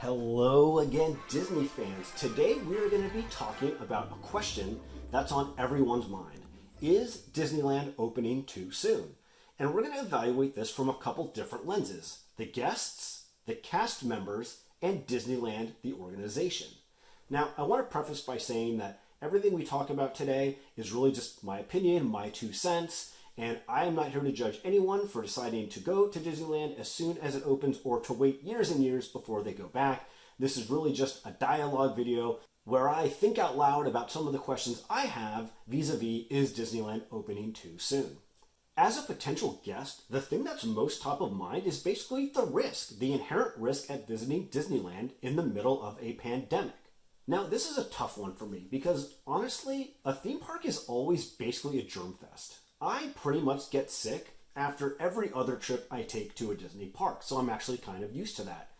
Hello again, Disney fans. Today we're going to be talking about a question that's on everyone's mind. Is Disneyland opening too soon? And we're going to evaluate this from a couple different lenses. The guests, the cast members, and Disneyland, the organization. Now, I want to preface by saying that everything we talk about today is really just my opinion, my 2 cents, and I am not here to judge anyone for deciding to go to Disneyland as soon as it opens or to wait years and years before they go back. This is really just a dialogue video where I think out loud about some of the questions I have vis-a-vis is Disneyland opening too soon. As a potential guest, the thing that's most top of mind is basically the risk, the inherent risk at visiting Disneyland in the middle of a pandemic. Now, this is a tough one for me because honestly, a theme park is always basically a germ fest. I pretty much get sick after every other trip I take to a Disney park, so I'm actually kind of used to that.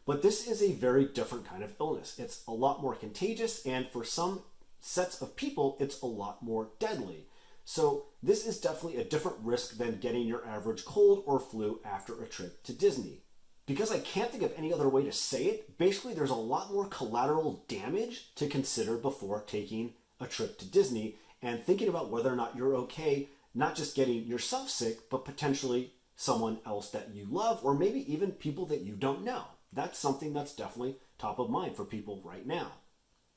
But this is a very different kind of illness. It's a lot more contagious, and for some sets of people, it's a lot more deadly. So this is definitely a different risk than getting your average cold or flu after a trip to Disney. Because I can't think of any other way to say it, basically there's a lot more collateral damage to consider before taking a trip to Disney and thinking about whether or not you're okay not just getting yourself sick, but potentially someone else that you love, or maybe even people that you don't know. That's something that's definitely top of mind for people right now.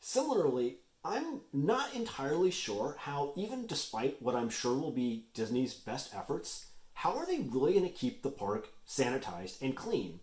Similarly, I'm not entirely sure how, even despite what I'm sure will be Disney's best efforts, how are they really going to keep the park sanitized and clean?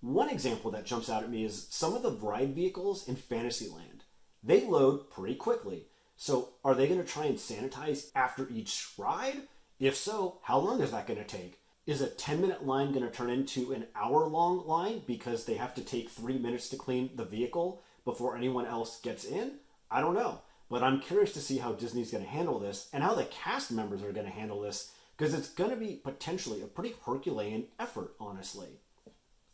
One example that jumps out at me is some of the ride vehicles in Fantasyland. They load pretty quickly. So are they going to try and sanitize after each ride? If so, how long is that going to take? Is a 10-minute line going to turn into an hour-long line because they have to take 3 minutes to clean the vehicle before anyone else gets in? I don't know, but I'm curious to see how Disney's going to handle this and how the cast members are going to handle this, because it's going to be potentially a pretty Herculean effort, honestly.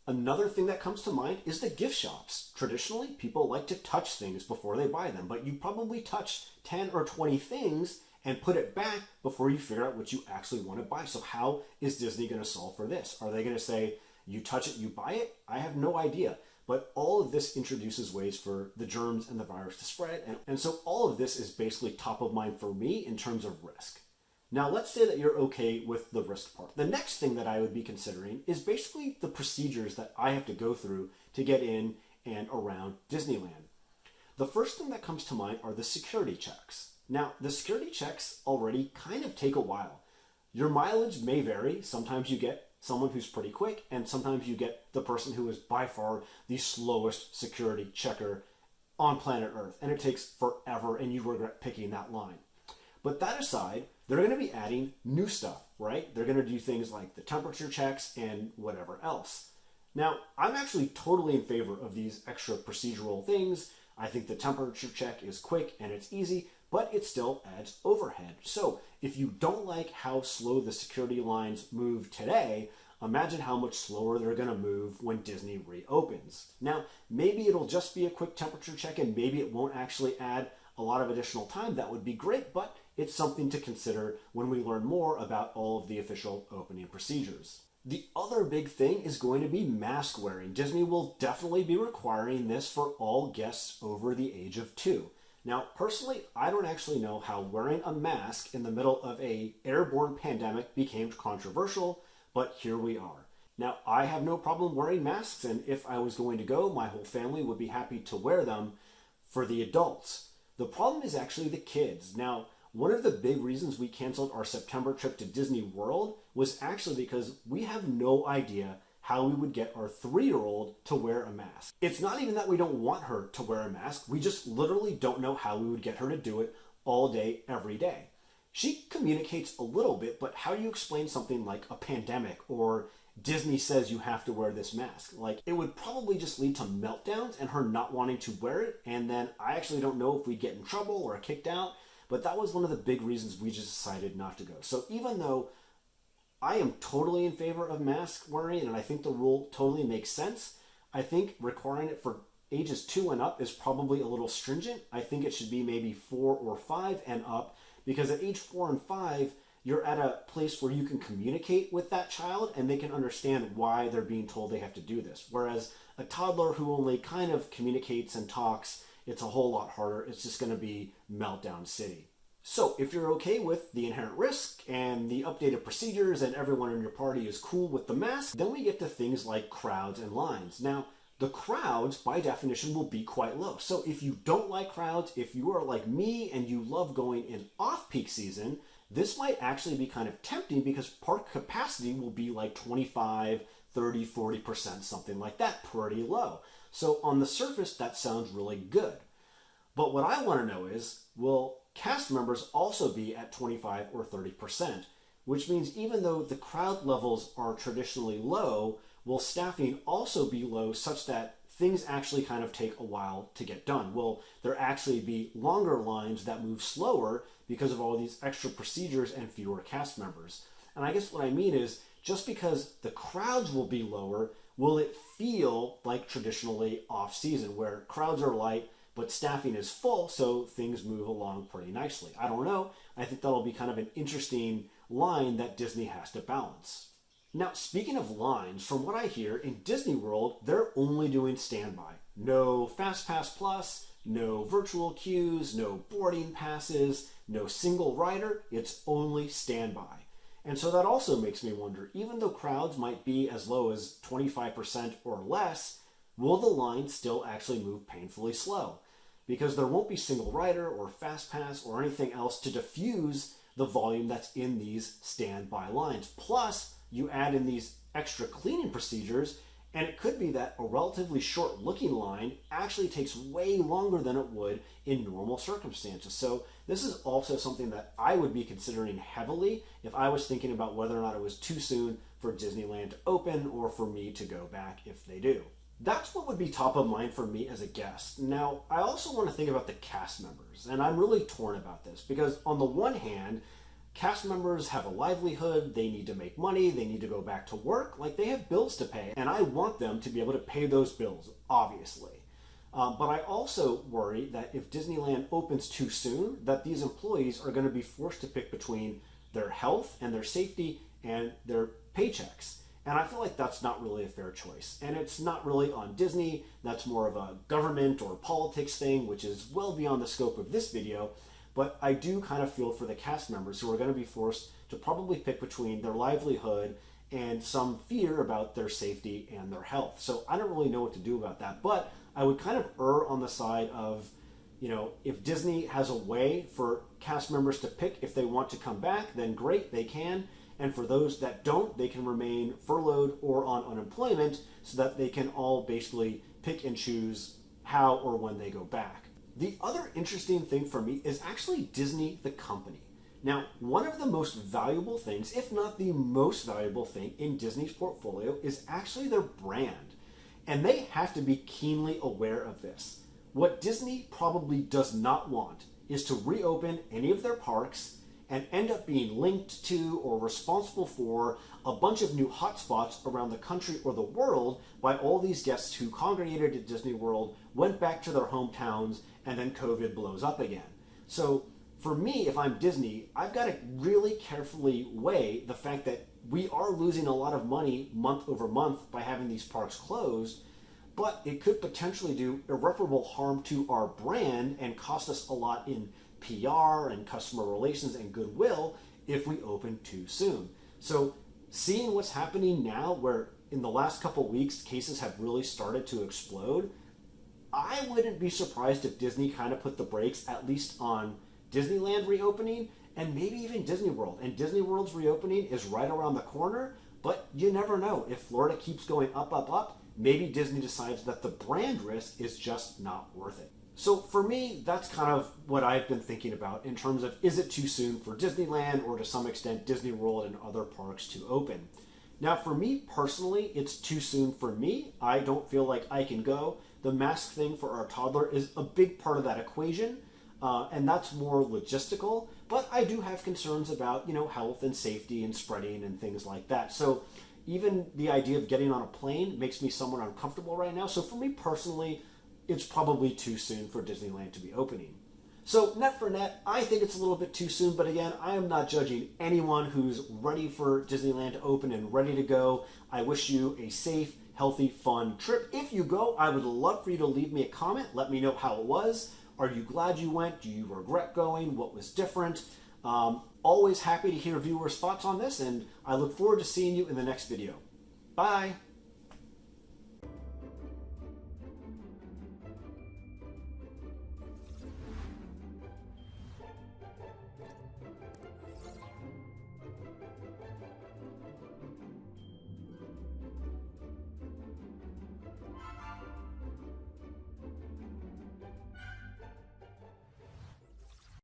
Another thing that comes to mind is the gift shops. Traditionally, people like to touch things before they buy them, but you probably touch 10 or 20 things and put it back before you figure out what you actually want to buy. So how is Disney going to solve for this? Are they going to say, you touch it, you buy it? I have no idea. But all of this introduces ways for the germs and the virus to spread. And so all of this is basically top of mind for me in terms of risk. Now, let's say that you're okay with the risk part. The next thing that I would be considering is basically the procedures that I have to go through to get in and around Disneyland. The first thing that comes to mind are the security checks. Now, the security checks already kind of take a while. Your mileage may vary. Sometimes you get someone who's pretty quick, and sometimes you get the person who is by far the slowest security checker on planet Earth, and it takes forever, and you regret picking that line. But that aside, they're going to be adding new stuff, right? They're going to do things like the temperature checks and whatever else. Now, I'm actually totally in favor of these extra procedural things. I think the temperature check is quick and it's easy, but it still adds overhead. So if you don't like how slow the security lines move today, imagine how much slower they're going to move when Disney reopens. Now, maybe it'll just be a quick temperature check and maybe it won't actually add a lot of additional time. That would be great, but it's something to consider when we learn more about all of the official opening procedures. The other big thing is going to be mask wearing. Disney will definitely be requiring this for all guests over the age of 2. Now, personally, I don't actually know how wearing a mask in the middle of an airborne pandemic became controversial, but here we are. Now, I have no problem wearing masks, and if I was going to go, my whole family would be happy to wear them for the adults. The problem is actually the kids. Now, one of the big reasons we canceled our September trip to Disney World was actually because we have no idea how we would get our 3-year-old to wear a mask. It's not even that we don't want her to wear a mask. We just literally don't know how we would get her to do it all day, every day. She communicates a little bit, but how do you explain something like a pandemic or Disney says you have to wear this mask? Like, it would probably just lead to meltdowns and her not wanting to wear it. And then I actually don't know if we'd get in trouble or kicked out. But that was one of the big reasons we just decided not to go. So even though I am totally in favor of mask wearing, and I think the rule totally makes sense, I think requiring it for ages 2 and up is probably a little stringent. I think it should be maybe 4 or 5 and up, because at age 4 and 5, you're at a place where you can communicate with that child and they can understand why they're being told they have to do this. Whereas a toddler who only kind of communicates and talks, it's a whole lot harder. It's just going to be meltdown city. So if you're okay with the inherent risk and the updated procedures and everyone in your party is cool with the mask, then we get to things like crowds and lines. Now, the crowds, by definition, will be quite low. So if you don't like crowds, if you are like me and you love going in off-peak season, this might actually be kind of tempting because park capacity will be like 25, 30, 40%, something like that, pretty low. So on the surface, that sounds really good. But what I want to know is, will cast members also be at 25 or 30%? Which means even though the crowd levels are traditionally low, will staffing also be low such that things actually kind of take a while to get done? Will there actually be longer lines that move slower because of all these extra procedures and fewer cast members? And I guess what I mean is, just because the crowds will be lower, will it feel like traditionally off-season where crowds are light but staffing is full, so things move along pretty nicely? I don't know. I think that'll be kind of an interesting line that Disney has to balance. Now, speaking of lines, from what I hear, in Disney World, they're only doing standby. No Fast Pass Plus, no virtual queues, no boarding passes, no single rider. It's only standby. And so that also makes me wonder, even though crowds might be as low as 25% or less, will the line still actually move painfully slow? Because there won't be single rider or Fast Pass or anything else to diffuse the volume that's in these standby lines. Plus, you add in these extra cleaning procedures, and it could be that a relatively short looking line actually takes way longer than it would in normal circumstances. So this is also something that I would be considering heavily if I was thinking about whether or not it was too soon for Disneyland to open or for me to go back if they do. That's what would be top of mind for me as a guest. Now, I also want to think about the cast members, and I'm really torn about this because on the one hand, cast members have a livelihood, they need to make money, they need to go back to work, like they have bills to pay, and I want them to be able to pay those bills, obviously. But I also worry that if Disneyland opens too soon, that these employees are going to be forced to pick between their health and their safety and their paychecks. And I feel like that's not really a fair choice. And it's not really on Disney, that's more of a government or politics thing, which is well beyond the scope of this video. But I do kind of feel for the cast members who are going to be forced to probably pick between their livelihood and some fear about their safety and their health. So I don't really know what to do about that. But I would kind of err on the side of, if Disney has a way for cast members to pick if they want to come back, then great, they can. And for those that don't, they can remain furloughed or on unemployment so that they can all basically pick and choose how or when they go back. The other interesting thing for me is actually Disney, the company. Now, one of the most valuable things, if not the most valuable thing in Disney's portfolio is actually their brand. And they have to be keenly aware of this. What Disney probably does not want is to reopen any of their parks and end up being linked to or responsible for a bunch of new hotspots around the country or the world by all these guests who congregated at Disney World, went back to their hometowns, and then COVID blows up again. So for me, if I'm Disney, I've got to really carefully weigh the fact that we are losing a lot of money month over month by having these parks closed, but it could potentially do irreparable harm to our brand and cost us a lot in PR and customer relations and goodwill if we open too soon. So seeing what's happening now, where in the last couple weeks cases have really started to explode, I wouldn't be surprised if Disney kind of put the brakes at least on Disneyland reopening and maybe even Disney World. And Disney World's reopening is right around the corner, but you never know. If Florida keeps going up, maybe Disney decides that the brand risk is just not worth it. So for me, that's kind of what I've been thinking about in terms of, is it too soon for Disneyland or to some extent Disney World and other parks to open? Now for me personally, it's too soon for me. I don't feel like I can go. The mask thing for our toddler is a big part of that equation, and that's more logistical, but I do have concerns about, health and safety and spreading and things like that. So even the idea of getting on a plane makes me somewhat uncomfortable right now. So for me personally, it's probably too soon for Disneyland to be opening. So net for net, I think it's a little bit too soon, but again, I am not judging anyone who's ready for Disneyland to open and ready to go. I wish you a safe, healthy, fun trip. If you go, I would love for you to leave me a comment. Let me know how it was. Are you glad you went? Do you regret going? What was different? Always happy to hear viewers' thoughts on this, and I look forward to seeing you in the next video. Bye.